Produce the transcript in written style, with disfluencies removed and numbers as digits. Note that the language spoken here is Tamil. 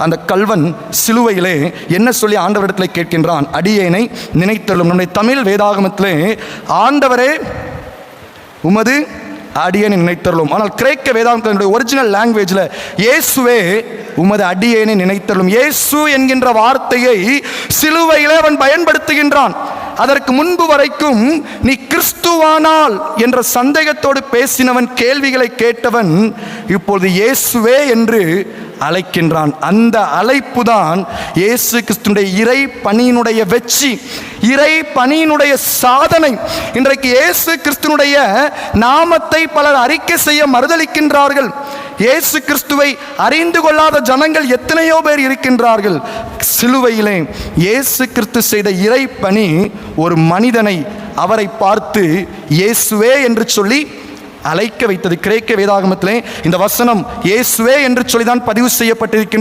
அந்த கல்வன் சிலுவையிலே என்ன சொல்லி ஆண்டவரிடத்தில் கேட்கின்றான்? அடியேனை நினைத்தருளும். நம்முடைய தமிழ் வேதாகமத்திலே ஆண்டவரே உமது அடியேனை நினைத்தருளும். ஆனால் கிரேக்க வேதாகமத்தினுடைய ஒரிஜினல் லாங்குவேஜில் இயேசுவே உமது அடியேனை நினைத்தருளும். இயேசு என்கின்ற வார்த்தையை சிலுவையிலே அவன் பயன்படுத்துகின்றான். அதற்கு முன்பு வரைக்கும் நீ கிறிஸ்துவானால் என்ற சந்தேகத்தோடு பேசினவன், கேள்விகளை கேட்டவன், இப்பொழுது இயேசுவே என்று அழைக்கின்றான். அந்த அழைப்பு தான் இயேசு கிறிஸ்துனுடைய இறை பணியினுடைய வெற்றி, இறை பணியினுடைய சாதனை. இன்றைக்கு இயேசு கிறிஸ்துனுடைய நாமத்தை பலர் அறிக்கை செய்ய மறுதலிக்கின்றார்கள். இயேசு கிறிஸ்துவை அறிந்து கொள்ளாத ஜனங்கள் எத்தனையோ பேர் இருக்கின்றார்கள். சிலுவையிலே இயேசு கிறிஸ்து செய்த இறை பணி ஒரு மனிதனை, அவரை பார்த்து இயேசுவே என்று சொல்லி அழைக்க வைத்தது. கிரேக்க வேதாகமத்திலே இந்த வசனம் இயேசுவே என்று சொல்லிதான் பதிவு செய்யப்பட்டிருக்கின்றது.